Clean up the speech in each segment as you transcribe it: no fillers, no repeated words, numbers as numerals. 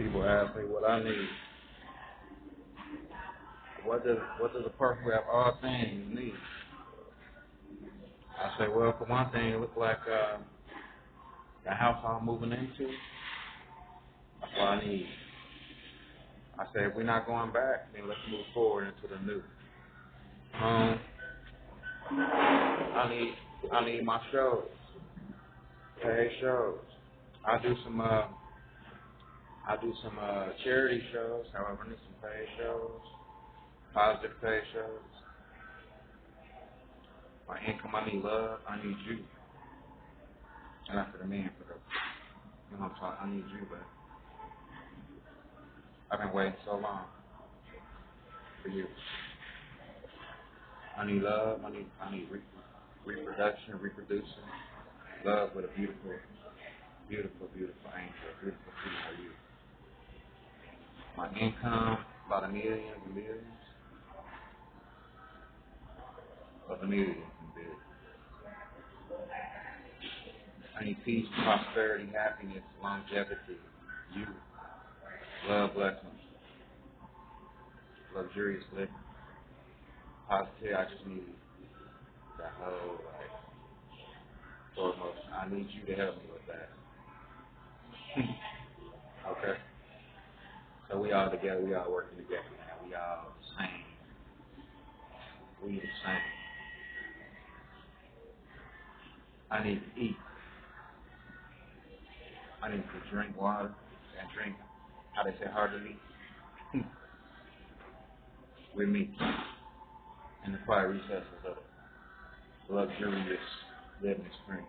People ask me what I need. What does a person who have all things need? I say, well, for one thing, it looks like the house I'm moving into. That's what I need. I say, if we're not going back, then let's move forward into the new. I need my shows, paid shows. I do some charity shows. However, I need some paid shows, positive paid shows. My income, I need love. I need you. And not for the man, for the, you know what I'm talking. I need you, but I've been waiting so long for you. I need love. I need reproduction, reproducing. Love with a beautiful, beautiful, beautiful angel, beautiful female you. My income, about millions and millions. Of millions and billions. I need peace, prosperity, happiness, longevity, you, love, blessings, luxurious living, positivity. I just need that whole, foremost. I need you to help me with that. Okay? So we all together, we all working together, man. We all the same. We the same. I need to eat. I need to drink water and drink, how they say, heartily, with me in the quiet recesses of the luxurious living experience.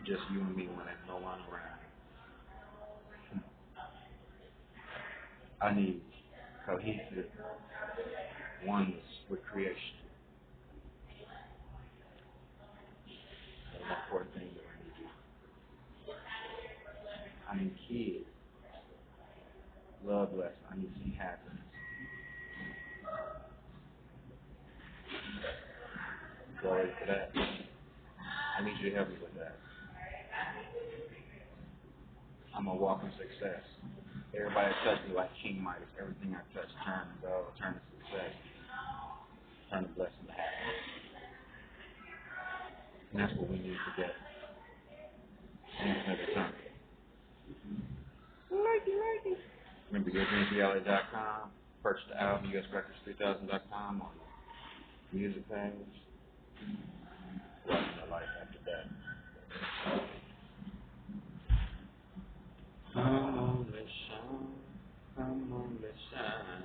Just you and me when there's no one around. I need cohesive oneness with creation. That's the important thing that I need. I need kids. Love, blessing. I need to see happiness. Glory to that. I need you to help me with that. I'm a walking success. Everybody touch me like King Midas. Everything I touch turn to gold, turn to success, turn to blessing to happiness. And that's what we need together. Infinite eternity. Like it. Remember, GetDreamsReality.com. Purchase the album, USRecords3000.com on the music page. Welcome to life after that. Come on, let's shine. Come on, let's shine.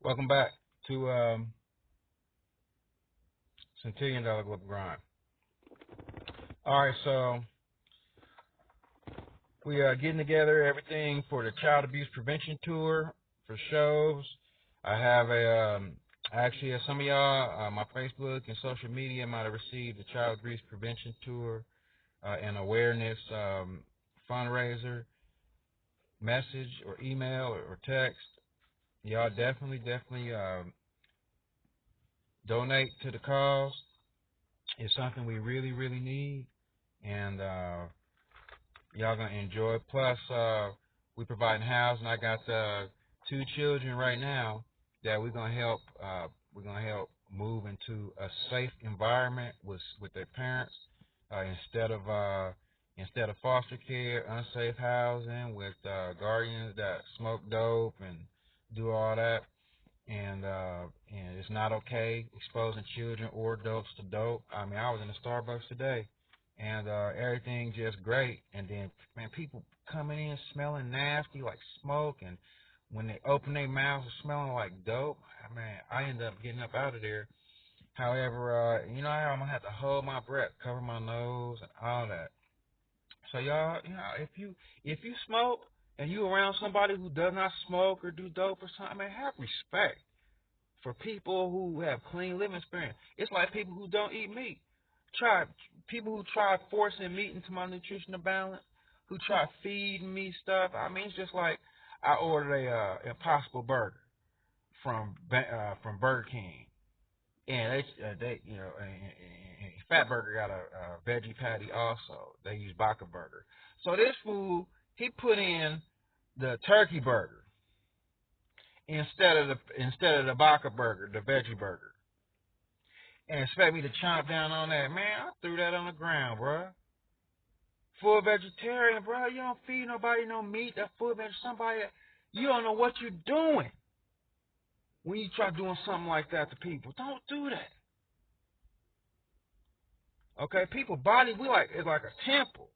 Welcome back to Centillion Global Grind. All right, so we are getting together everything for the Child Abuse Prevention Tour for shows. I have actually, some of y'all, my Facebook and social media might have received the Child Abuse Prevention Tour and awareness fundraiser message or email or text. Y'all definitely donate to the cause. It's something we really, really need, and y'all gonna enjoy it. Plus, we providing housing. I got 2 children right now that we're gonna help. We're gonna help move into a safe environment with their parents instead of foster care, unsafe housing with guardians that smoke dope and do all that. And it's not okay exposing children or adults to dope. I mean, I was in the Starbucks today, and everything just great. And then, man, people coming in smelling nasty like smoke, and when they open their mouths, smelling like dope. Man, I end up getting up out of there. However, you know, I'm gonna have to hold my breath, cover my nose, and all that. So y'all, you know, if you smoke and you around somebody who does not smoke or do dope or something, man, have respect for people who have clean living experience. It's like people who don't eat meat. People who try forcing meat into my nutritional balance, who try feeding me stuff. I mean, it's just like I ordered a Impossible Burger from Burger King, and they you know, and Fat Burger got a veggie patty also. They use Baka Burger. So this fool, he put in the turkey burger instead of the Baka Burger, the veggie burger, and expect me to chomp down on that. Man, I threw that on the ground, bro. Full vegetarian, bro. You don't feed nobody no meat. That full vegetarian, somebody, you don't know what you're doing when you try doing something like that to people. Don't do that. Okay, people body it's like a temple,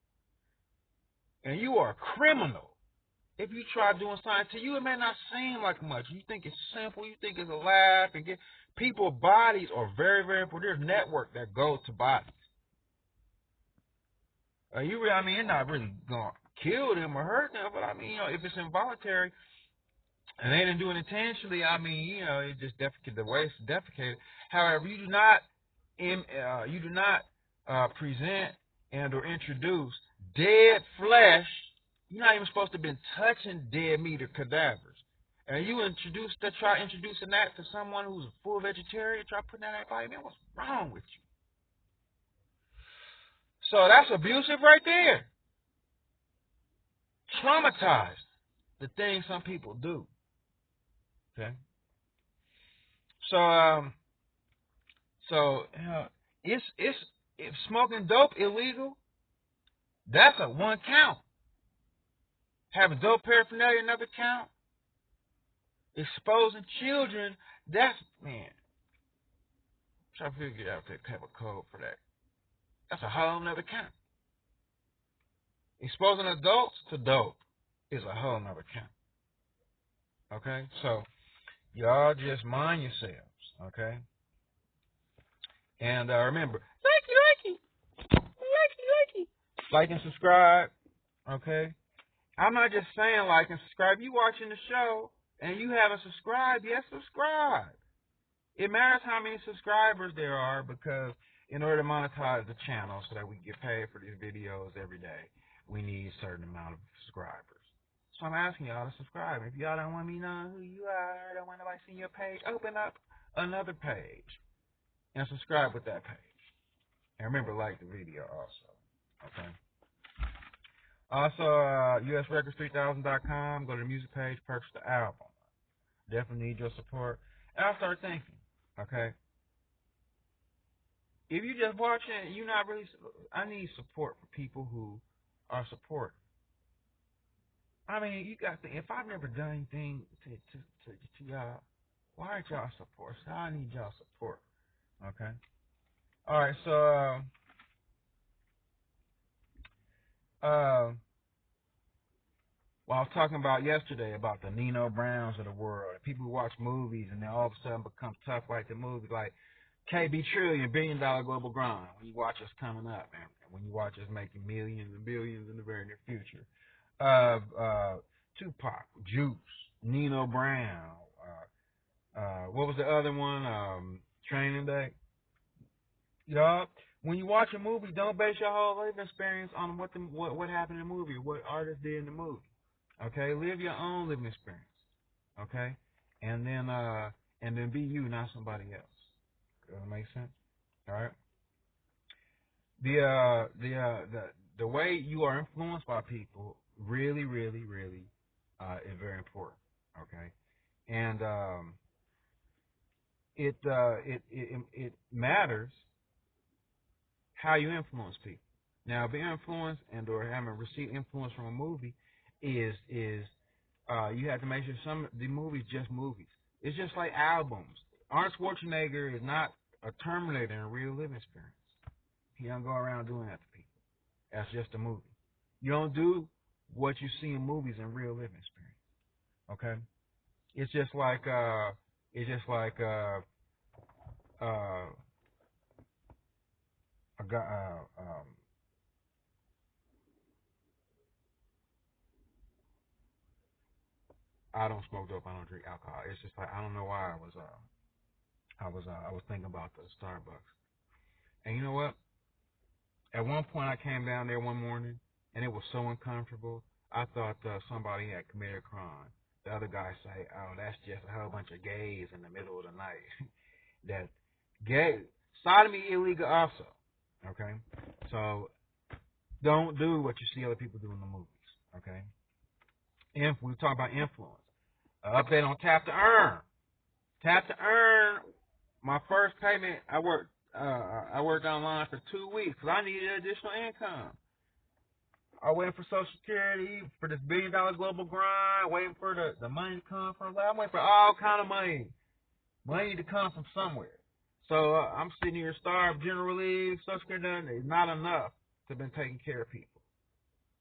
and you are a criminal if you try doing something to you. It may not seem like much. You think it's simple. You think it's a laugh and get people bodies are very, very important. There's network that goes to bodies. You're not really gonna kill them or hurt them, but if it's involuntary and they didn't do it intentionally, it's just defecated the way it's defecated. However, you do not present and or introduce dead flesh. You're not even supposed to have been touching dead meat or cadavers. And you try introducing that to someone who's a full vegetarian, try putting that in their body, man, what's wrong with you? So that's abusive right there. Traumatized, the things some people do. Okay. If smoking dope illegal, that's a one count. Having dope paraphernalia, another count. Exposing children, that's, man. Try to figure out if they have a code for that. That's a whole nother count. Exposing adults to dope is a whole nother count. Okay? So, y'all just mind yourselves. Okay? And remember, like and subscribe. Okay? I'm not just saying like and subscribe. You watching the show and you haven't subscribed, yes, subscribe. It matters how many subscribers there are, because in order to monetize the channel so that we get paid for these videos every day, we need a certain amount of subscribers. So I'm asking y'all to subscribe. If y'all don't want me to know who you are, don't want nobody seeing your page, open up another page and subscribe with that page. And remember, like the video also. Okay. Also, usrecords3000.com. Go to the music page, purchase the album. Definitely need your support. And I start thinking, okay, if you just watching, you're not really. I need support for people who are supporting. You got to. If I've never done anything to y'all, why aren't y'all support? So I need y'all support. Okay. All right. So well, I was talking about yesterday about the Nino Browns of the world, and people who watch movies and then all of a sudden become tough like the movie, like KB Trillion, $1 billion global grind. When you watch us coming up, man, when you watch us making millions and billions in the very near future. Tupac, Juice, Nino Brown. What was the other one? Training Day. Y'all, when you watch a movie, don't base your whole life experience on what happened in the movie, what artist did in the movie. Okay, live your own living experience. Okay, and then be you, not somebody else. Does that make sense? All right. The way you are influenced by people really, really, really is very important. Okay, and it matters how you influence people. Now, being influenced and or having received influence from a movie is you have to make sure the movies just movies. It's just like albums. Arnold Schwarzenegger is not a Terminator in a real living experience. He don't go around doing that to people. That's just a movie. You don't do what you see in movies in real living experience. Okay? It's just like a guy. I don't smoke dope. I don't drink alcohol. It's just like I don't know why I was thinking about the Starbucks. And you know what? At one point, I came down there one morning, and it was so uncomfortable. I thought somebody had committed a crime. The other guy say, "Oh, that's just a whole bunch of gays in the middle of the night." That gay sodomy illegal also. Okay? So don't do what you see other people do in the movies. Okay? We talk about influence. Update on Tap to Earn. Tap to Earn. My first payment, I worked online for 2 weeks because I needed additional income. I waiting for Social Security, for this $1 billion global grind, waiting for the money to come from. I'm waiting for all kind of money to come from somewhere. So I'm sitting here starved. General League, Social Security, is not enough to been taking care of people.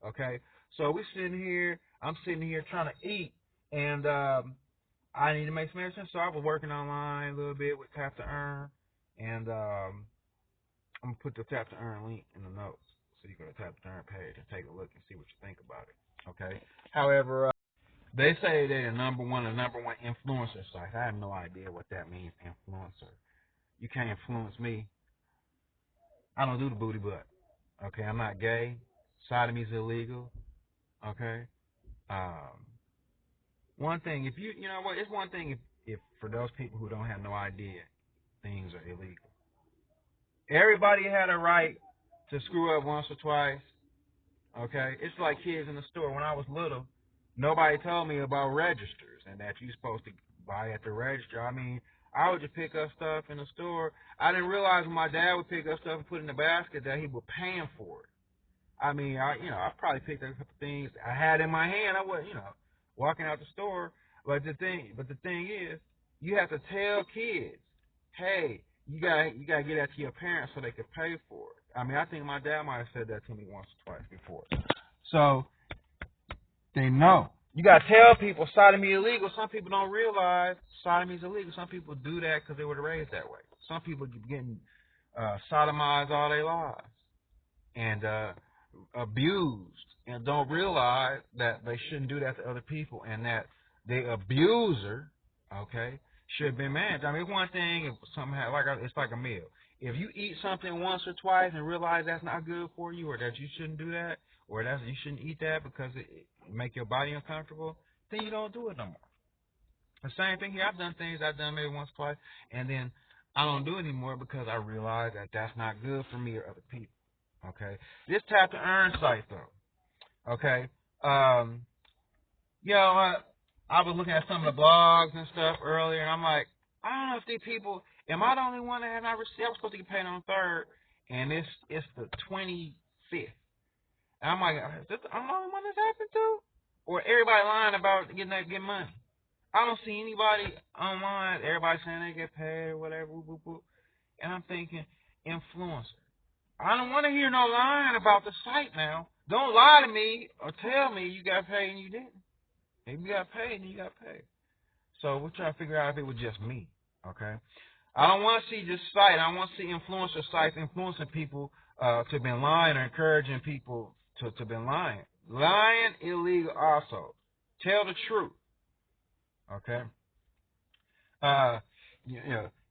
Okay, so I'm sitting here trying to eat, and I need to make some extra. So I was working online a little bit with Tap to Earn, and I'm gonna put the Tap to Earn link in the notes, so you go to Tap to Earn page and take a look and see what you think about it. Okay. However, they say they're the number one influencer site. I have no idea what that means, influencer. You can't influence me. I don't do the booty butt. Okay, I'm not gay. Sodomy's illegal. Okay. One thing, if you know what, it's one thing if for those people who don't have no idea, things are illegal. Everybody had a right to screw up once or twice. Okay, it's like kids in the store. When I was little, nobody told me about registers and that you're supposed to buy at the register. I mean, I would just pick up stuff in the store. I didn't realize when my dad would pick up stuff and put it in the basket that he was paying for it. I mean, I probably picked up a couple things I had in my hand. I was, walking out the store. But the thing is, you have to tell kids, hey, you gotta get that to your parents so they can pay for it. I mean, I think my dad might have said that to me once or twice before. So they know. You gotta tell people sodomy is illegal. Some people don't realize sodomy is illegal. Some people do that because they were raised that way. Some people keep getting sodomized all their lives and abused and don't realize that they shouldn't do that to other people and that the abuser, okay, should be managed. I mean, it's one thing if something it's like a meal. If you eat something once or twice and realize that's not good for you, or that you shouldn't do that, or that you shouldn't eat that because it make your body uncomfortable, then you don't do it no more. The same thing here. I've done things I've done maybe once or twice, and then I don't do it anymore because I realize that that's not good for me or other people. Okay, this Tap to Earn site though. Okay, I was looking at some of the blogs and stuff earlier, and I'm like, I don't know if these people. Am I the only one that had not received? I was supposed to get paid on the 3rd, and it's the 25th. And I'm like, I'm the only one this happened to, or everybody lying about getting money. I don't see anybody online. Everybody saying they get paid or whatever. Whoop, whoop, whoop. And I'm thinking, influencer. I don't want to hear no lying about the site now. Don't lie to me or tell me you got paid and you didn't. Maybe you got paid and you got paid. So we're trying to figure out if it was just me. Okay. I don't want to see this site. I want to see influencer sites influencing people to be lying or encouraging people to be lying. Lying illegal also. Tell the truth. Okay.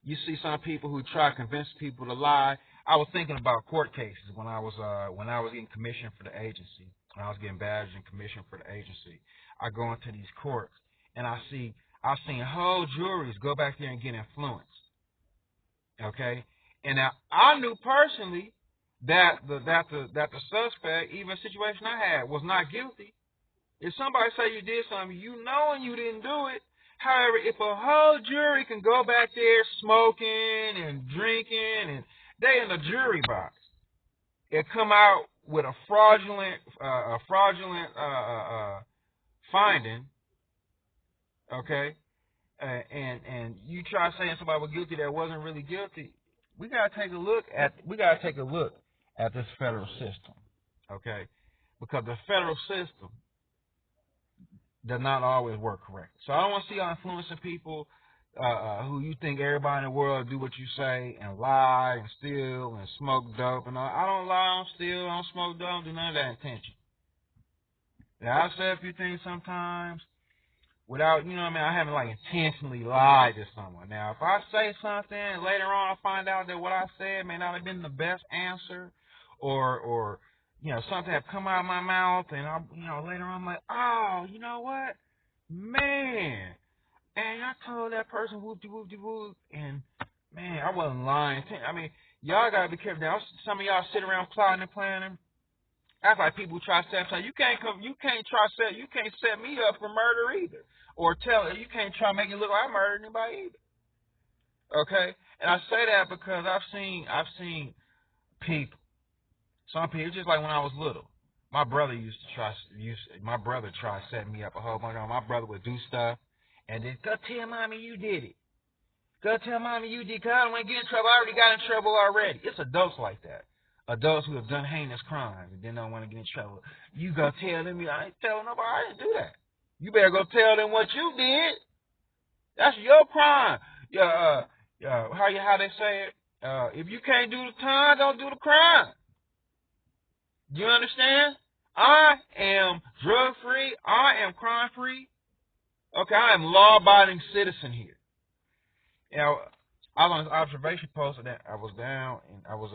You see some people who try to convince people to lie. I was thinking about court cases when I was getting commissioned for the agency. When I was getting badged and commissioned for the agency, I go into these courts and I've seen whole juries go back there and get influenced. Okay, and now I knew personally that the suspect, even a situation I had, was not guilty. If somebody say you did something, you know, and you didn't do it. However, if a whole jury can go back there smoking and drinking and they in the jury box and come out with a fraudulent finding, okay, and you try saying somebody was guilty that wasn't really guilty, we gotta take a look at this federal system, okay, because the federal system does not always work correctly. So I don't want to see y'all influencing people who you think everybody in the world do what you say and lie and steal and smoke dope and all. I don't lie, I don't steal, I don't smoke dope, I don't do none of that intention. Yeah, I say a few things sometimes without, I haven't like intentionally lied to someone. Now, if I say something and later on I find out that what I said may not have been the best answer, or something have come out of my mouth, and later on I'm like, oh, you know what, man, and I told that person whoop-de-whoop-de-whoop, and man, I wasn't lying. I mean, Y'all gotta be careful. Now, some of y'all sit around plotting and planning. That's like people try to set. You can't come. You can't set me up for murder either, or you can't try to make it look like I murdered anybody either. Okay, and I say that because I've seen people. Some people, just like when I was little. My brother my brother tried setting me up a whole bunch of times. My brother would do stuff, and then go tell mommy you did it. Go tell mommy you did, because I don't want to get in trouble. I already got in trouble already. It's adults like that. Adults who have done heinous crimes and then don't want to get in trouble. You go tell them, I ain't telling nobody, I didn't do that. You better go tell them what you did. That's your crime. How they say it? If you can't do the time, don't do the crime. Do you understand? I am drug-free. I am crime-free. Okay, I am law-abiding citizen here. You know, I was on this observation post that I was down, and I was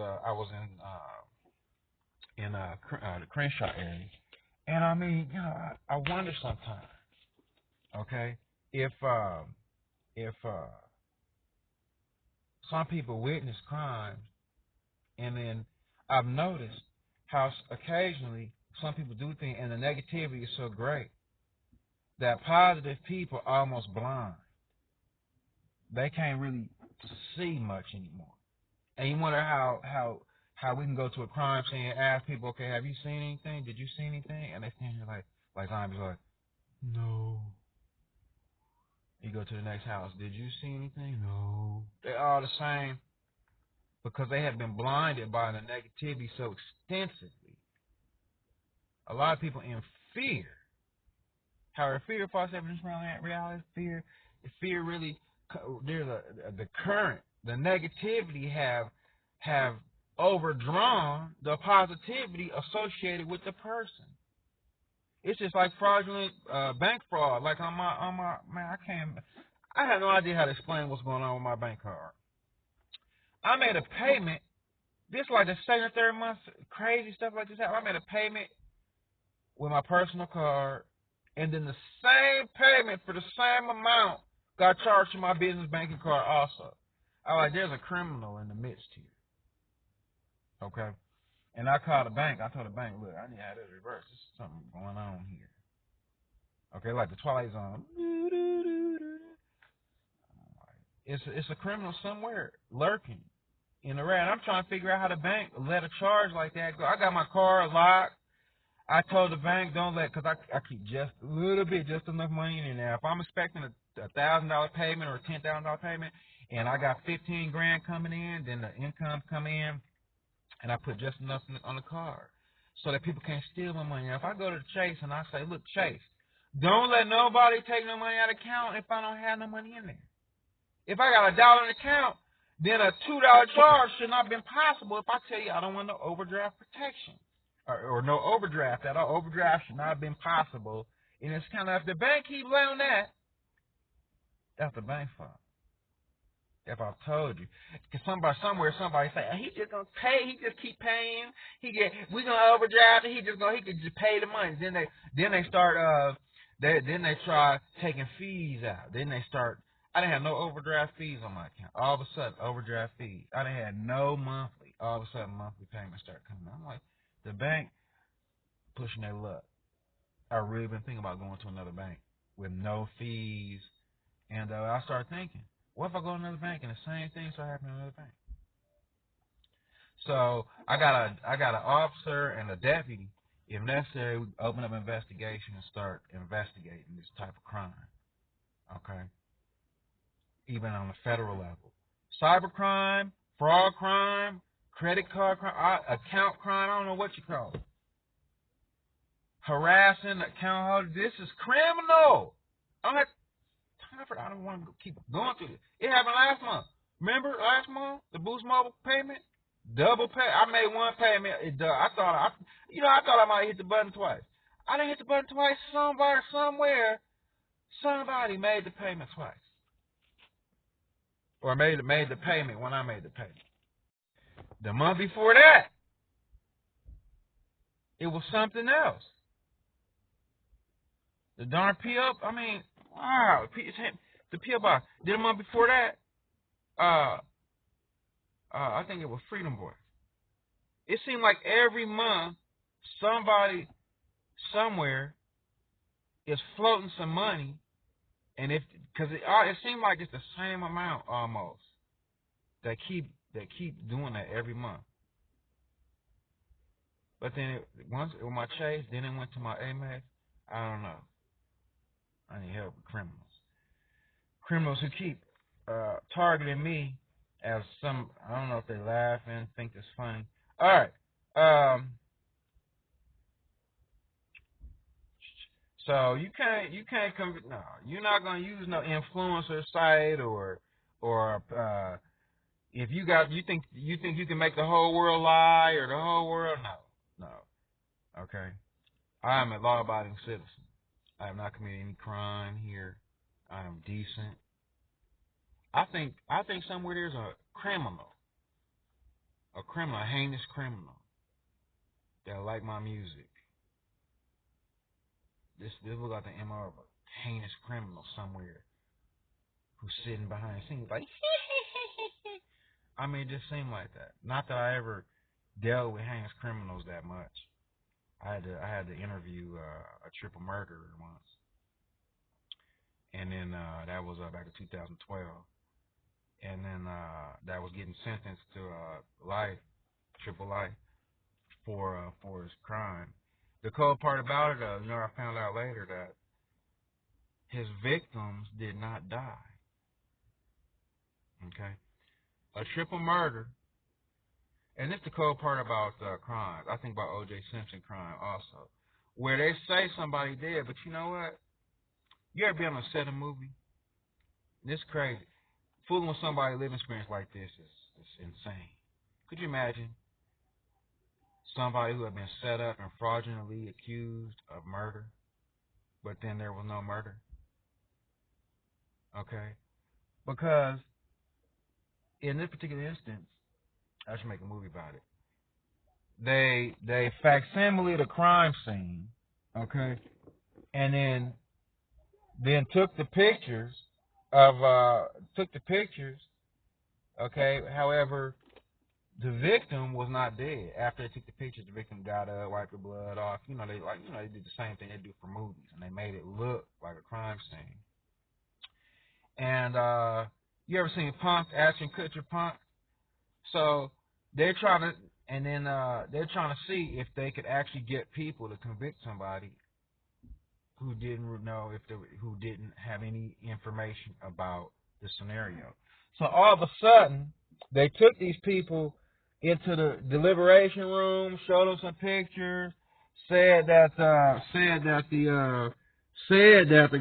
in the Crenshaw area, and I mean, I wonder sometimes, okay, if some people witness crimes, and then I've noticed how occasionally some people do things, and the negativity is so great that positive people are almost blind. They can't really see much anymore. And you wonder how we can go to a crime scene and ask people, okay, have you seen anything? Did you see anything? And they stand here like zombies, like, no. You go to the next house, did you see anything? No. They're all the same because they have been blinded by the negativity so extensively. A lot of people in fear. However, fear, false evidence, reality, fear really, there's the current, the negativity have overdrawn the positivity associated with the person. It's just like fraudulent bank fraud. Like on my man, I have no idea how to explain what's going on with my bank card. I made a payment. This like the second or third month, crazy stuff like this happened. I made a payment with my personal card, and then the same payment for the same amount got charged to my business banking card also. I was like, there's a criminal in the midst here. Okay? And I called the bank. I told the bank, look, I need to have this reversed. There's something going on here. Okay, like the Twilight Zone. It's a criminal somewhere lurking in the rat. I'm trying to figure out how the bank let a charge like that go. I got my car locked. I told the bank don't let, because I keep just a little bit, just enough money in there. If I'm expecting a $1,000 payment or a $10,000 payment, and I got 15 grand coming in, then the income come in, and I put just enough on the card so that people can't steal my money. Now, if I go to Chase and I say, look, Chase, don't let nobody take no money out of account if I don't have no money in there. If I got $1 in the account, then a $2 charge should not have been possible if I tell you I don't want no overdraft protection. Or no overdraft at all. Overdraft should not have been possible. And it's kind of, if the bank keep letting that, that's the bank's fault. If I told you, because somebody say, he just gonna pay. He just keep paying. We gonna overdraft. He could just pay the money. Then they start then they try taking fees out. Then they start. I didn't have no overdraft fees on my account. All of a sudden, overdraft fees. I didn't have no monthly. All of a sudden, monthly payments start coming. I'm like, the bank pushing their luck. I really been thinking about going to another bank with no fees, and I started thinking, what if I go to another bank and the same thing start happening in another bank? So I got an officer and a deputy. If necessary, we open up an investigation and start investigating this type of crime. Okay, even on the federal level, cybercrime, fraud crime, credit card crime, account crime. I don't know what you call it. Harassing account holders. This is criminal. I don't want to keep going through this. It happened last month. Remember last month, the Boost Mobile payment? Double pay. I made one payment. I thought I might hit the button twice. I didn't hit the button twice. Somebody made the payment twice. Or made the payment when I made the payment. The month before that, it was something else. The darn PO, wow, the PO box. Then a month before that, I think it was Freedom Boy. It seemed like every month somebody somewhere is floating some money, and because it seemed like it's the same amount almost that keep doing that every month. But then once with my Chase, then it went to my Amex. I don't know. I need help with criminals who keep targeting me as some. I don't know if they're laughing, think it's funny. All right. So you can't come. No, you're not gonna use no influencer site or if you think you can make the whole world lie or the whole world no. Okay, I am a law-abiding citizen. I have not committed any crime here. I am decent. I think somewhere there's a heinous criminal that like my music. This looks like the MO of a heinous criminal somewhere who's sitting behind the scenes like I mean, it just seemed like that. Not that I ever dealt with heinous criminals that much. I had to interview a triple murderer once, and then that was back in 2012, and then that was getting sentenced to triple life for his crime. The cold part about it, I found out later that his victims did not die. Okay, a triple murder. And it's the cold part about crimes. I think about O.J. Simpson crime also, where they say somebody dead, but you know what? You ever been on a set of a movie? This is crazy. Fooling with somebody's living experience like this is insane. Could you imagine somebody who had been set up and fraudulently accused of murder, but then there was no murder? Okay? Because in this particular instance, I should make a movie about it. They facsimile the crime scene, okay, and then took the pictures, okay. However, the victim was not dead. After they took the pictures, the victim got up, wiped the blood off. They did the same thing they do for movies, and they made it look like a crime scene. And you ever seen Punk, Ashton Kutcher Punk? So they're trying to. And then they're trying to see if they could actually get people to convict somebody who didn't who didn't have any information about the scenario. So all of a sudden, they took these people into the deliberation room, showed them some pictures, said that the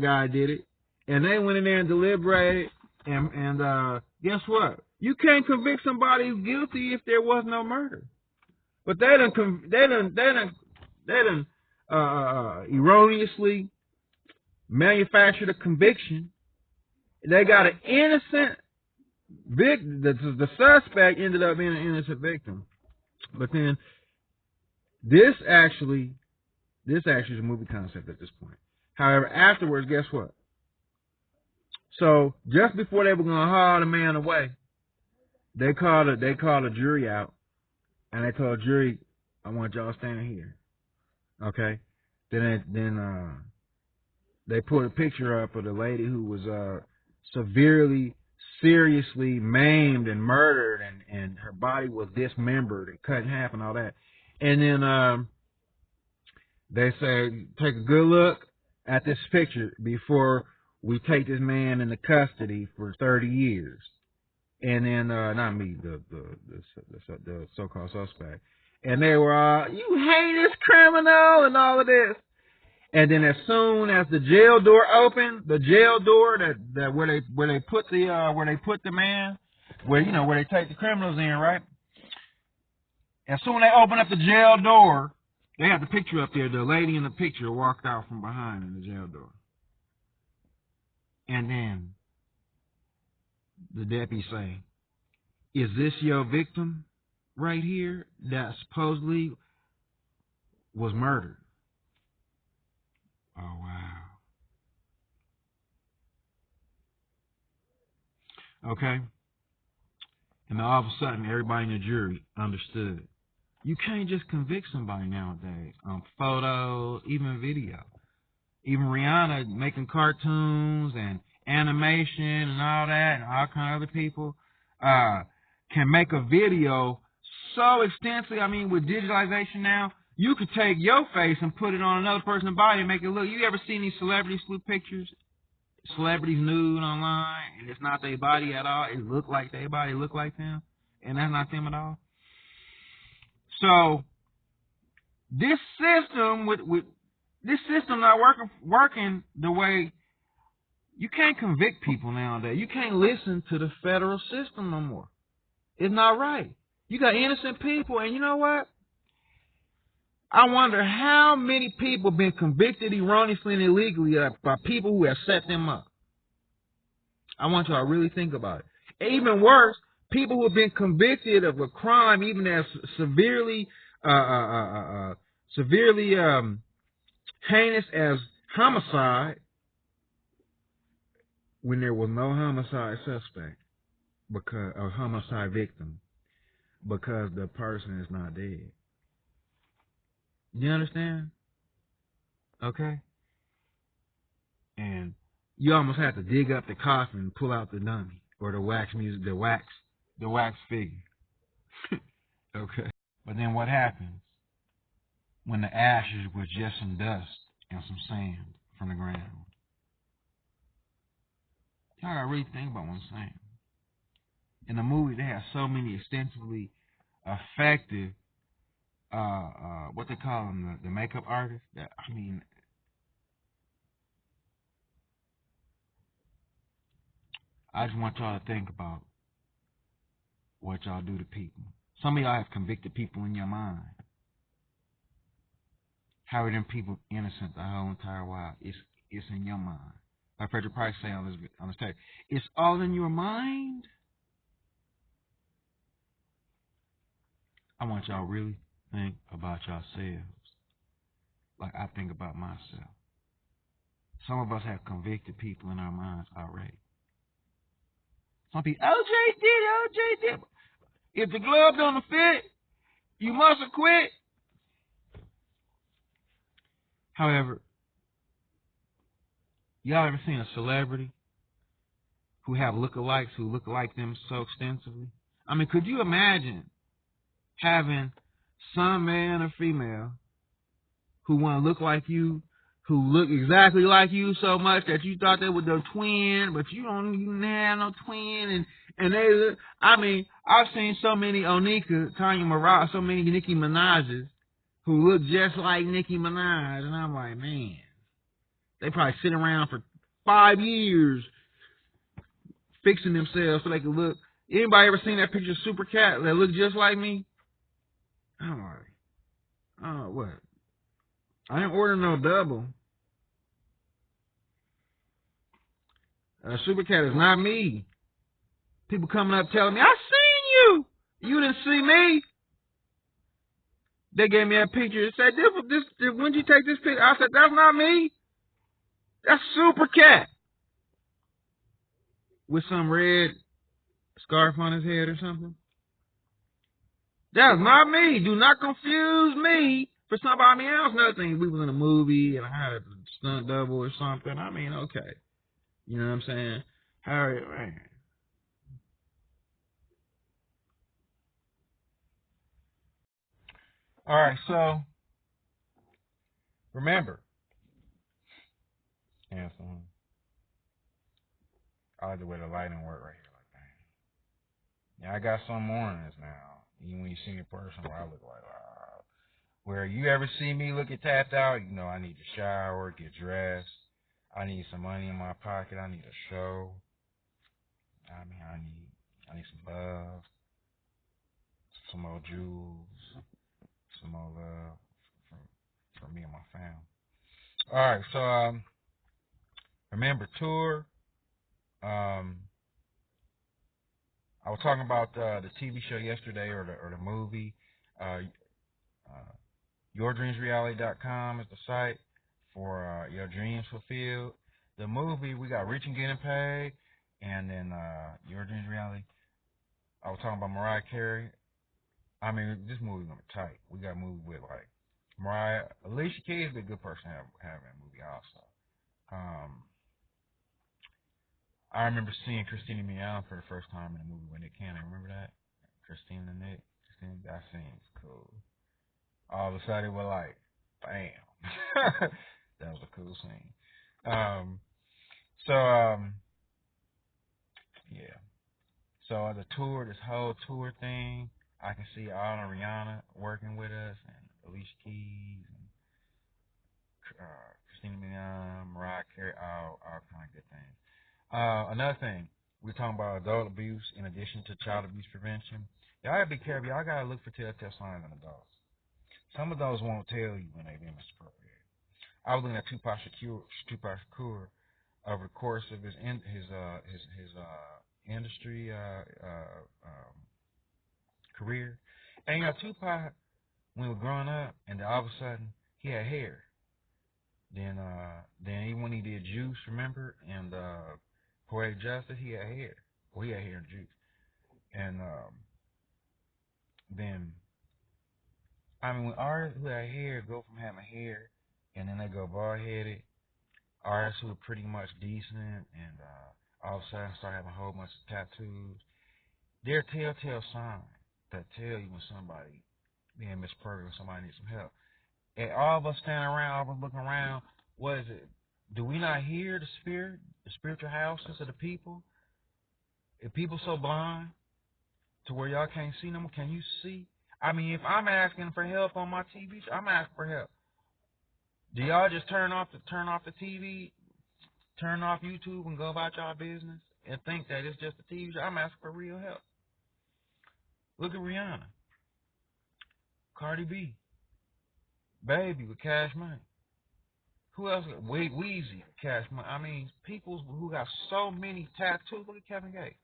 guy did it, and they went in there and deliberated. And guess what? You can't convict somebody who's guilty if there was no murder. But they done erroneously manufactured a conviction. They got an innocent victim. The suspect ended up being an innocent victim. But then this actually is a movie concept at this point. However, afterwards, guess what? So just before they were going to haul the man away, they called a jury out. And they told the jury, I want y'all standing here. Okay? Then they put a picture up of the lady who was seriously maimed and murdered, and her body was dismembered and cut in half and all that. And then they said, take a good look at this picture before we take this man into custody for 30 years. And then, not me, the so-called suspect. And they were all, you heinous criminal and all of this. And then as soon as the jail door opened, the jail door that where they put the man, where they take the criminals in, right? As soon as they open up the jail door, they have the picture up there. The lady in the picture walked out from behind in the jail door. And then the deputy say, is this your victim right here that supposedly was murdered? Oh, wow. Okay. And then all of a sudden, everybody in the jury understood. You can't just convict somebody nowadays on photos, even video. Even Rihanna making cartoons and animation and all that, and all kind of other people can make a video so extensively. I mean, with digitalization now, you could take your face and put it on another person's body and make it look. You ever seen these celebrity salute pictures? Celebrities nude online, and it's not their body at all. It look like their body, look like them, and that's not them at all. So this system with this system not working the way. You can't convict people nowadays. You can't listen to the federal system no more. It's not right. You got innocent people, and you know what? I wonder how many people have been convicted erroneously and illegally by people who have set them up. I want y'all to really think about it. Even worse, people who have been convicted of a crime, even as severely heinous as homicide, when there was no homicide suspect or homicide victim, because the person is not dead. You understand? Okay? And you almost have to dig up the coffin and pull out the dummy or the wax figure. Okay? But then what happens when the ashes were just some dust and some sand from the ground? Y'all gotta really think about what I'm saying. In the movie, they have so many extensively effective, what they call them, the makeup artists. That, I mean, I just want y'all to think about what y'all do to people. Some of y'all have convicted people in your mind. How are them people innocent the whole entire while? It's in your mind. Like Frederick Price say on this tape, it's all in your mind. I want y'all to really think about yourselves like I think about myself. Some of us have convicted people in our minds already. Some people, OJ did. If the glove don't fit, you must have quit. However, y'all ever seen a celebrity who have lookalikes who look like them so extensively? I mean, could you imagine having some man or female who want to look like you, who look exactly like you so much that you thought they were the twin, but you don't even have no twin, and they look, I mean, I've seen so many Onika, Tanya Morales, so many Nicki Minaj's who look just like Nicki Minaj, and I'm like, man, they probably sit around for 5 years fixing themselves so they can look. Anybody ever seen that picture of Super Cat that look just like me? I'm like, oh, what? I didn't order no double. Super Cat is not me. People coming up telling me, I seen you. You didn't see me. They gave me a picture and said, when did you take this picture? I said, that's not me. That's Super Cat. With some red scarf on his head or something. That's not me. Do not confuse me for somebody else. Another thing, we was in a movie and I had a stunt double or something. I mean, okay. You know what I'm saying? Harry, man. All right, so remember, handsome. I like the way the lighting work right here, like that. Yeah, I got some mornings now. Even when you see me in person, where I look like, wow. Where you ever see me looking tapped out, you know I need to shower, get dressed. I need some money in my pocket. I need a show. I mean, I need some love, some more jewels, some more love for me and my family. All right, so remember tour. I was talking about the TV show yesterday, or the movie. YourDreamsReality.com is the site for your dreams fulfilled. The movie, we got Rich and Getting Paid, and then Your Dreams Reality. I was talking about Mariah Carey. I mean, this movie gonna be tight. We got a movie with like Mariah, Alicia Keys would be a good person to have in a movie also. Um, I remember seeing Christina Milian for the first time in a movie when it came. I remember that. Christina Nick. That scene was cool. All of a sudden, we're like, bam. That was a cool scene. Um, yeah. So the tour, this whole tour thing, I can see Anna Rihanna working with us, and Alicia Keys, and Christina Milian, Mariah Carey, all kind of good things. Another thing, we're talking about adult abuse in addition to child abuse prevention. Y'all gotta be careful. Y'all gotta look for telltale signs in adults. Some of those won't tell you when they're being misappropriated. I was looking at Tupac Shakur over the course of his industry career, and you know Tupac when he was growing up, and then all of a sudden he had hair. Then even when he did Juice, remember, and Poetic Justice, he had hair. Well, he had hair in Juice, and then I mean when artists who had hair go from having hair, and then they go bald headed, artists who are pretty much decent and all of a sudden start having a whole bunch of tattoos. They're telltale signs that tell you when somebody being misprogramed, somebody needs some help. And all of us standing around, all of us looking around, what is it? Do we not hear the spirit, the spiritual houses of the people? If people so blind to where y'all can't see them, can you see? I mean, if I'm asking for help on my TV, I'm asking for help. Do y'all just turn off the TV, turn off YouTube, and go about y'all business and think that it's just a TV show? I'm asking for real help. Look at Rihanna, Cardi B, Baby with Cash Money. Who else? Weezy, Cash Money. I mean, people who got so many tattoos. Look at Kevin Gates.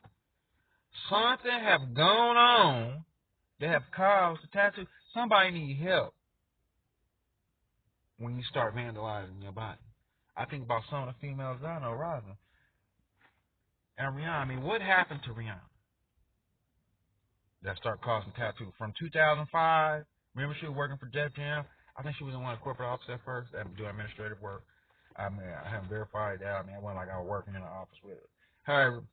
Something have gone on that have caused the tattoo. Somebody need help when you start vandalizing your body. I think about some of the females I know, Rosa and Rihanna. I mean, what happened to Rihanna that started causing tattoos? From 2005, remember she was working for Def Jam? I think she was in one of the corporate offices at first, doing administrative work. I mean, I haven't verified that. I mean, it wasn't like I was working in the office with her. However,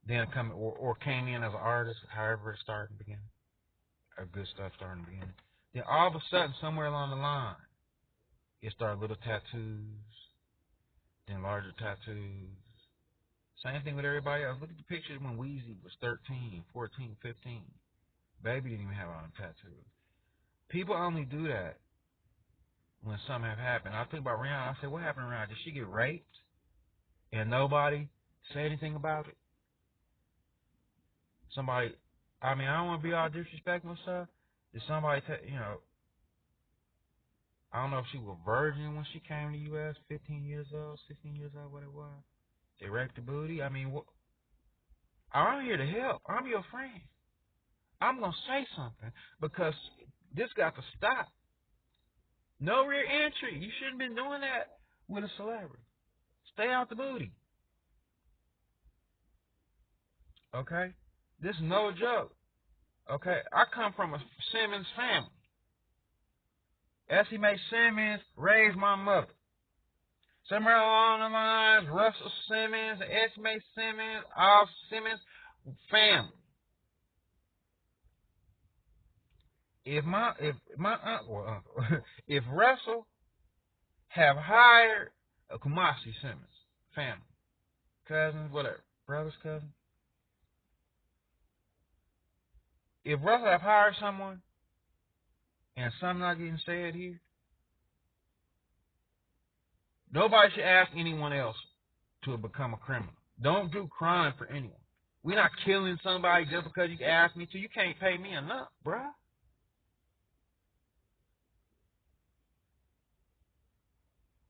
then come or came in as an artist, however it started in the beginning. Good stuff starting in the beginning. Then all of a sudden, somewhere along the line, it started little tattoos, then larger tattoos. Same thing with everybody else. Look at the pictures when Weezy was 13, 14, 15. Baby didn't even have all them tattoos. People only do that when something have happened. I think about Rihanna. I said, what happened to Rihanna? Did she get raped? And nobody say anything about it? Somebody, I mean, I don't want to be all disrespectful and stuff. Did somebody, I don't know if she was a virgin when she came to the U.S., 15 years old, 16 years old, what it was. They raped the booty. I mean, I'm here to help. I'm your friend. I'm going to say something because this got to stop. No rear entry. You shouldn't be doing that with a celebrity. Stay out the booty. Okay? This is no joke. Okay? I come from a Simmons family. Essie Mae Simmons raised my mother. Somewhere along the lines, Russell Simmons, Essie Mae Simmons, all Simmons family. If if Russell have hired a Kumasi Simmons family, cousins, whatever, brothers, cousins, if Russell have hired someone and something not getting said here, nobody should ask anyone else to become a criminal. Don't do crime for anyone. We're not killing somebody just because you ask me to. You can't pay me enough, bruh.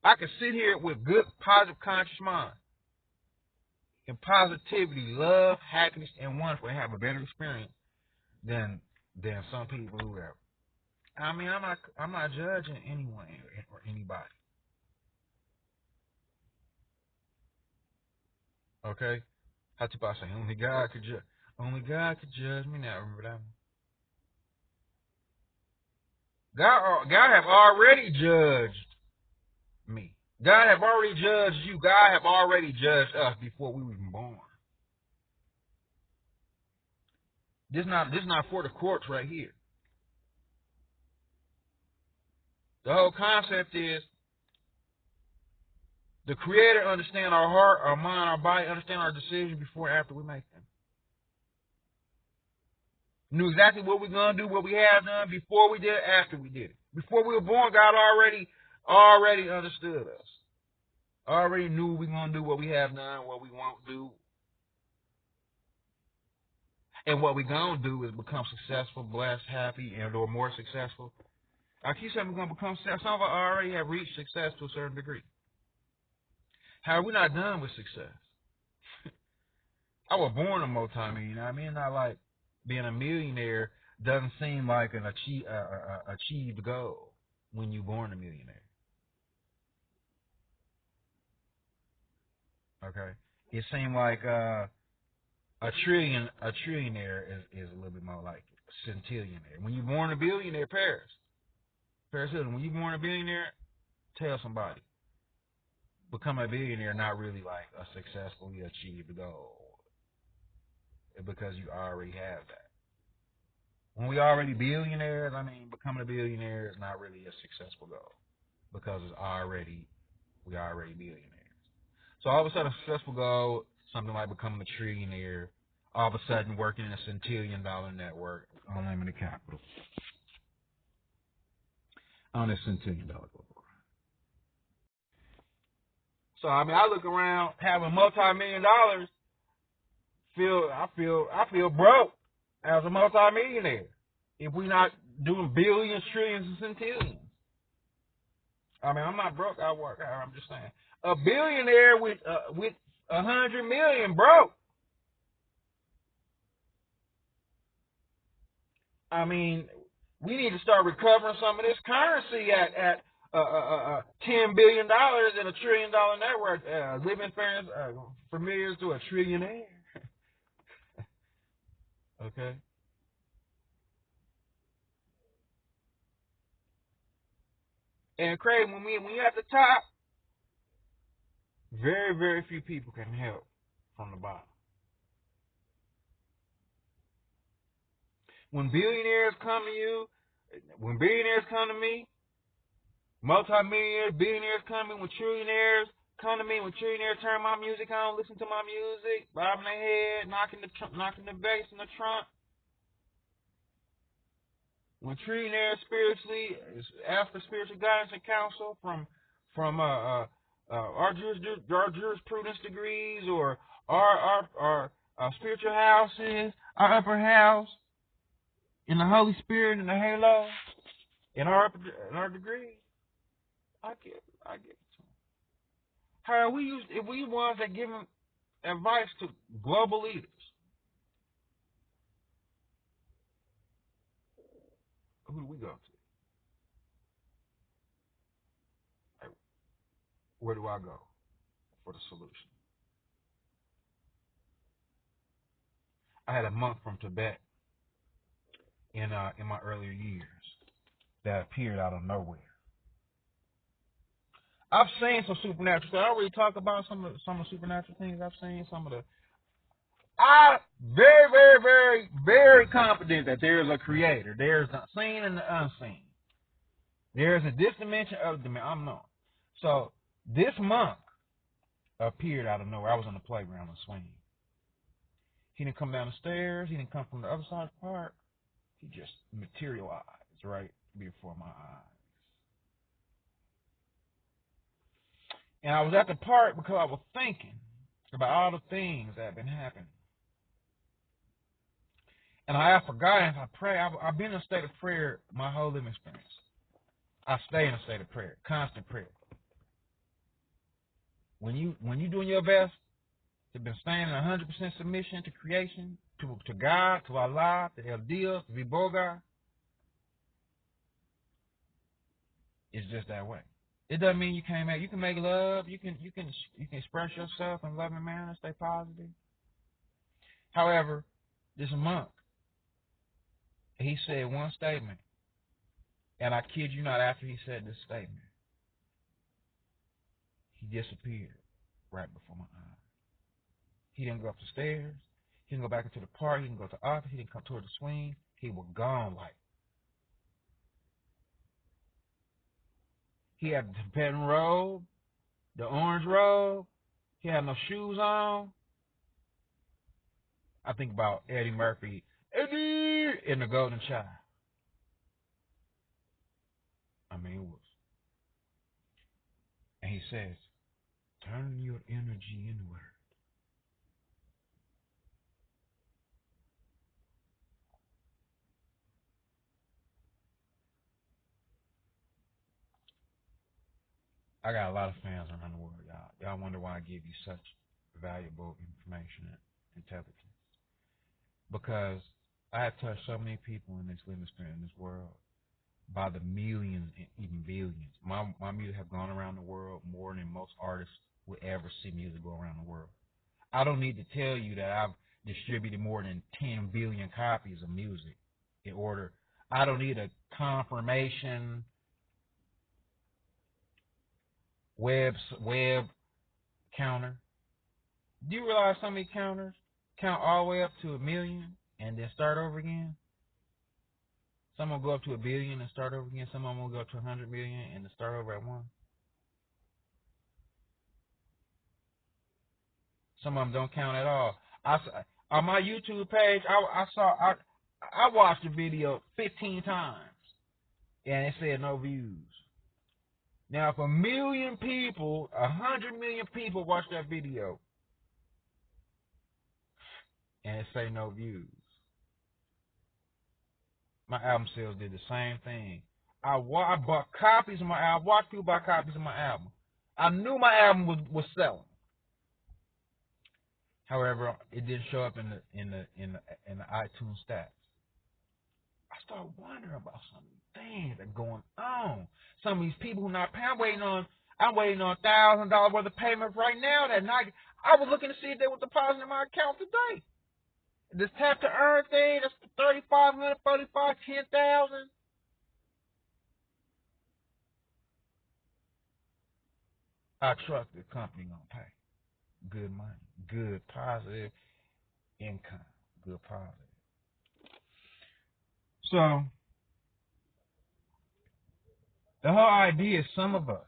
I can sit here with good, positive, conscious mind and positivity, love, happiness, and wonderful, and have a better experience than some people who have. I mean, I'm not judging anyone or anybody. Okay, how to say only God could judge. Only God could judge me now. Remember that one? God have already judged me. God have already judged you. God have already judged us before we were even born. This not for the courts right here. The whole concept is the Creator understand our heart, our mind, our body, understand our decisions before and after we make them. Knew exactly what we're gonna do, what we have done before we did it, after we did it. Before we were born, God already understood us. Already knew what we're gonna do, what we have done, what we won't do. And what we're gonna do is become successful, blessed, happy, and or more successful. I keep saying we're gonna become successful. Some of us already have reached success to a certain degree. However, we're not done with success. I was born a multi-millionaire. I mean, not like being a millionaire doesn't seem like an achieved goal when you're born a millionaire. Okay, it seemed like a trillionaire is a little bit more like a centillionaire. When you're born a billionaire, Paris Hilton. When you're born a billionaire, tell somebody. Become a billionaire, not really like a successfully achieved goal, because you already have that. When we already billionaires, I mean, becoming a billionaire is not really a successful goal because we already billionaires. So all of a sudden, a successful goal, something like becoming a trillionaire, all of a sudden working in a centillion dollar network, unlimited capital, on a $centillion corporation. So I mean, I look around having multi-million dollars. I feel broke as a multi-millionaire if we're not doing billions, trillions, and centillions. I mean, I'm not broke. I work hard. I'm just saying, a billionaire with 100 million broke. I mean, we need to start recovering some of this currency at $10 billion in a $1 trillion network. Living familiar to a trillionaire. Okay. And Craig, when you're at the top, very, very few people can help from the bottom. When billionaires come to you, when billionaires come to me, multi-millionaires, billionaires come to me, when trillionaires come to me, when trillionaires turn my music on, listen to my music, bobbing their head, knocking the bass in the trunk. When trillionaires spiritually ask for spiritual guidance and counsel from our jurisprudence degrees or our spiritual houses, our upper house, in the Holy Spirit, in the halo, in our degrees, I get it to them. How if we ones that give them advice to global leaders, who do we go to? Like, where do I go for the solution? I had a monk from Tibet in my earlier years that appeared out of nowhere. I've seen some supernatural stuff. I already talk about some of the supernatural things I've seen. I'm very, very, very, very confident that there is a creator. There's the seen and the unseen. There is this dimension of the unknown. So this monk appeared out of nowhere. I was on the playground swinging. He didn't come down the stairs. He didn't come from the other side of the park. He just materialized right before my eyes. And I was at the park because I was thinking about all the things that have been happening. And I have forgotten, I pray. I've been in a state of prayer my whole living experience. I stay in a state of prayer, constant prayer. When you doing your best to be staying in 100% submission to creation, to God, to Allah, to El Dios, to Viboga, it's just that way. It doesn't mean you can make love. You can express yourself in loving manner, stay positive. However, this monk. He said one statement, and I kid you not, after he said this statement, he disappeared right before my eyes. He didn't go up the stairs. He didn't go back into the park. He didn't go to the office. He didn't come toward the swing. He was gone like. He had the Tibetan robe, the orange robe. He had no shoes on. I think about Eddie Murphy, Eddie, in The Golden Child. I mean, it was. And he says, turn your energy inward. I got a lot of fans around the world, y'all. Y'all wonder why I give you such valuable information and intelligence. Because I have touched so many people in this living spirit in this world by the millions and even billions. My music have gone around the world more than most artists would ever see music go around the world. I don't need to tell you that I've distributed more than 10 billion copies of music in order. I don't need a confirmation web counter. Do you realize some of these counters count all the way up to 1 million and then start over again? Some will go up to 1 billion and start over again. Some of them will go up to 100 million and then start over at 1. Some of them don't count at all. On my YouTube page, I watched the video 15 times and it said no views. Now, if 1 million people, 100 million people watch that video and it say no views, my album sales did the same thing. I bought copies of my album. I watched people buy copies of my album. I knew my album was selling. However, it didn't show up in the iTunes stats. I started wondering about some of the things that are going on. Some of these people who not paying, I'm waiting on $1,000 worth of payments right now. That night, I was looking to see if they were depositing my account today. This tap to earn thing, that's $3,500, $45, $10,000. I trust the company gonna pay. Good money, good positive income, good positive. So the whole idea is some of us,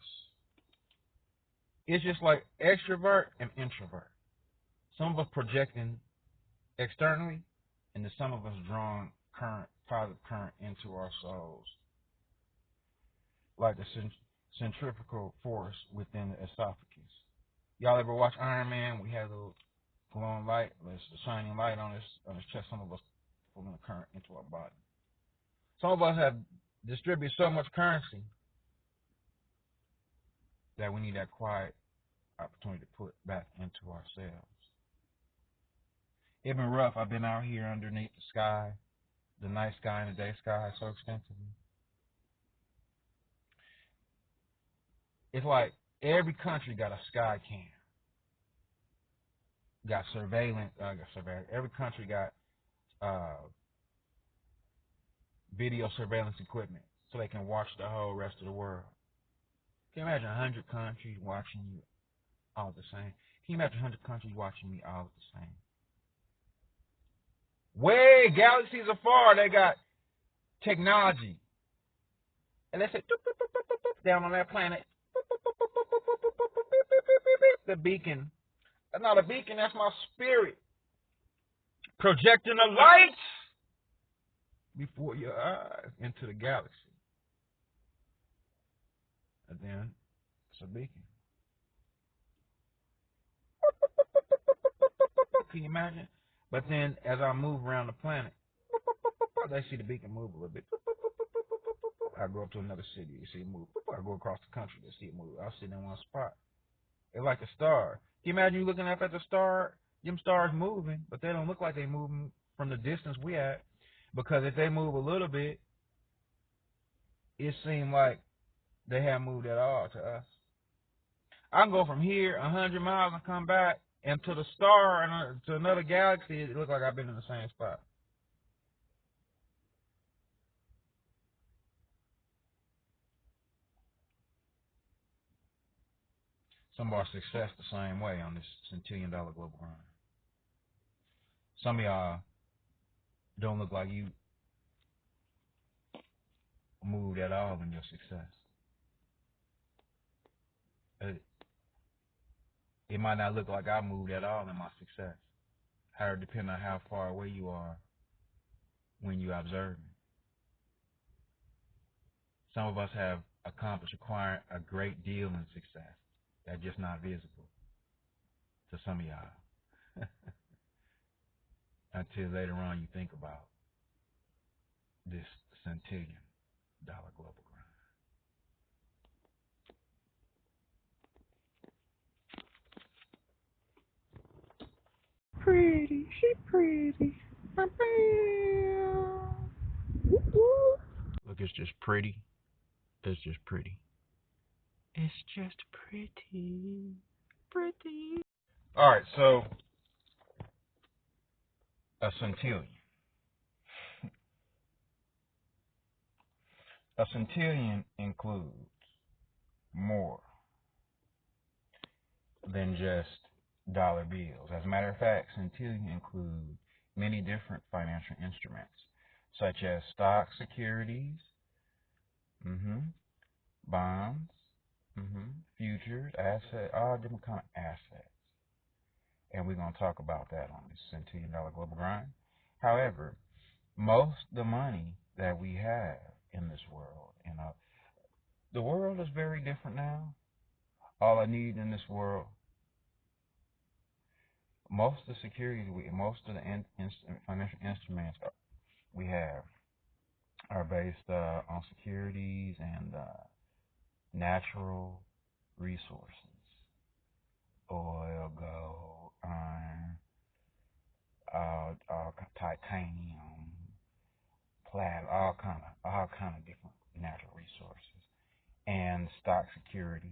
it's just like extrovert and introvert. Some of us projecting externally, and then some of us drawing positive current into our souls, like the centrifugal force within the esophagus. Y'all ever watch Iron Man? We have a little glowing light, there's a shining light on his chest. Some of us pulling the current into our body. Some of us have distributed so much currency that we need that quiet opportunity to put back into ourselves. It's been rough. I've been out here underneath the sky, the night sky and the day sky so extensively. It's like every country got a sky cam. Got surveillance. Every country got video surveillance equipment so they can watch the whole rest of the world. Can you imagine 100 countries watching you all the same? Can you imagine 100 countries watching me all the same? Way galaxies afar, they got technology. And they say, down on that planet, the beacon. That's not a beacon, that's my spirit. Projecting a light before your eyes into the galaxy. And then it's a beacon. Can you imagine? But then as I move around the planet, they see the beacon move a little bit. I go up to another city, you see it move. I go across the country, to see it move. I'll sit in one spot. It's like a star. Can you imagine you looking up at the star? Them stars moving, but they don't look like they moving from the distance we at. Because if they move a little bit, it seems like they haven't moved at all to us. I can go from here 100 miles and come back And to the star and to another galaxy, it looked like I've been in the same spot. Some of our success the same way on this Centillion global grind. Some of y'all don't look like you moved at all in your success. It might not look like I moved at all in my success. However, depending on how far away you are when you observe me. Some of us have accomplished acquiring a great deal in success that's just not visible to some of y'all until later on you think about this Centillion global grind. Pretty, she pretty. Look, it's just pretty. It's just pretty. It's just pretty. Pretty. Alright, so a centillion. A centillion includes more than just dollar bills. As a matter of fact, centillion includes many different financial instruments, such as stock securities, bonds, futures, assets, all different kind of assets. And we're going to talk about that on this Centillion global grind. However, most of the money that we have in this world, the world is very different now. All I need in this world, most of the securities, most of the financial instruments we have are based on securities and natural resources, oil, gold, iron, titanium, platinum, all kind of different natural resources, and stock securities,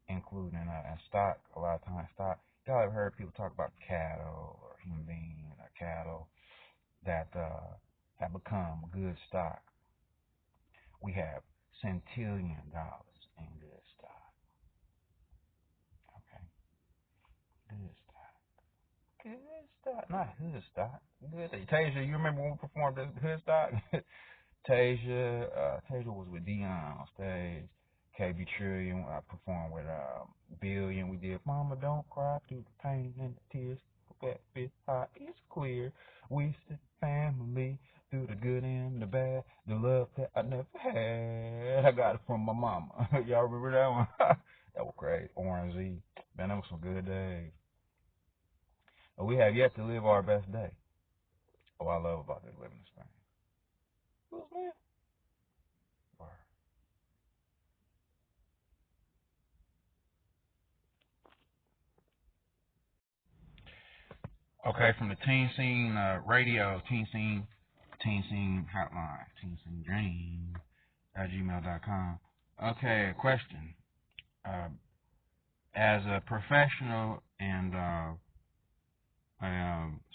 including stock. A lot of times, stock. Y'all ever heard people talk about cattle or human beings or cattle that have become good stock? We have centillion dollars in good stock. Okay, good stock. Good stock, not hood stock. Good. Tasia, you remember when we performed this hood stock? Tasia was with Dion on stage. KB Trillion, I performed with Billion. We did Mama Don't Cry Through the Pain and the Tears. That bit hot, it's clear. We stick family through the good and the bad. The love that I never had. I got it from my mama. Y'all remember that one? That was great. Orange Z. Man, that was some good days. But we have yet to live our best day. Oh, I love about this living this thing. Who's man? Okay, from the Teen Scene Radio, Teen Scene Hotline, Teen Scene Dream at gmail.com. Okay, a question. As a professional and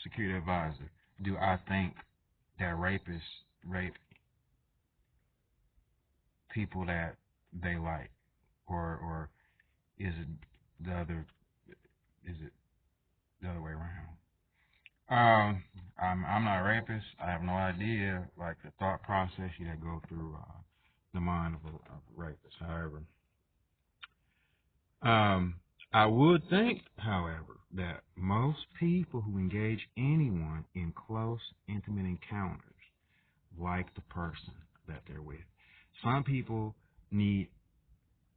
security advisor, do I think that rapists rape people that they like, or is it the other? Is it the other way around? I'm not a rapist. I have no idea, like, the thought process you that go through the mind of a rapist. However, I would think, however, that most people who engage anyone in close, intimate encounters like the person that they're with. Some people need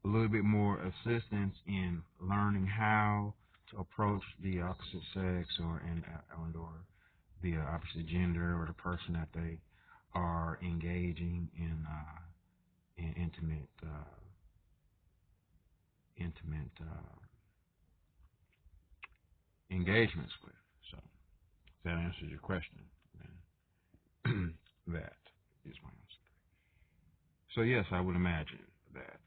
a little bit more assistance in learning how to approach the opposite sex or the opposite gender or the person that they are engaging in intimate engagements with. So if that answers your question, then that is my answer. So yes, I would imagine that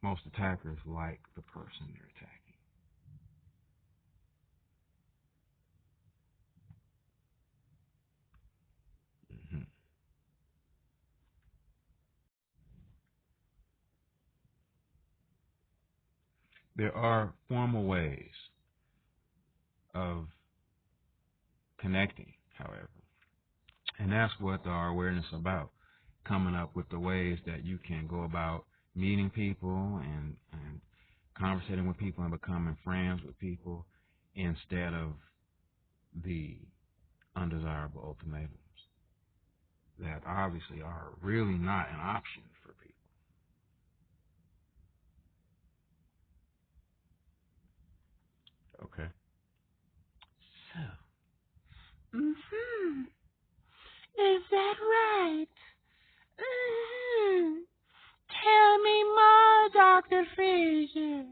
most attackers like the person they're attacking. Mm-hmm. There are formal ways of connecting, however, and that's what our awareness is about, coming up with the ways that you can go about meeting people and conversating with people and becoming friends with people instead of the undesirable ultimatums that obviously are really not an option for people. Okay. So. Mm-hmm. Is that right? Mm-hmm. Tell me more, Dr. Fraser.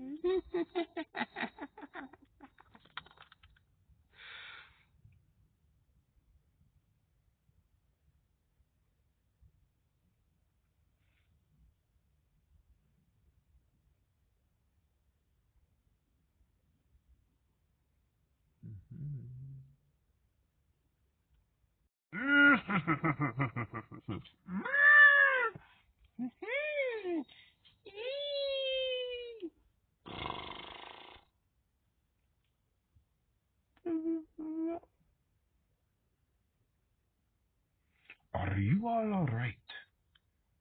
Are you all right?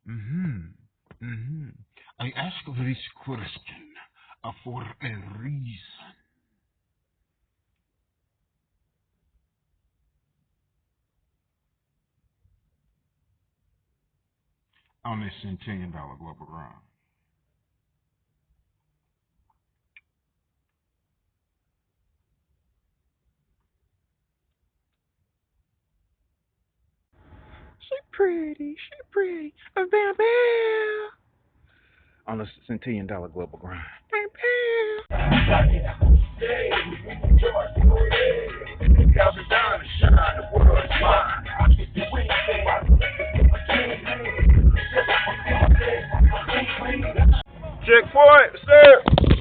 Mm-hmm. Mm-hmm. I ask this question for a reason. On this $10 global run. She pretty. Bam, bam. On the $10 global grind. Bam, bam. Checkpoint, sir.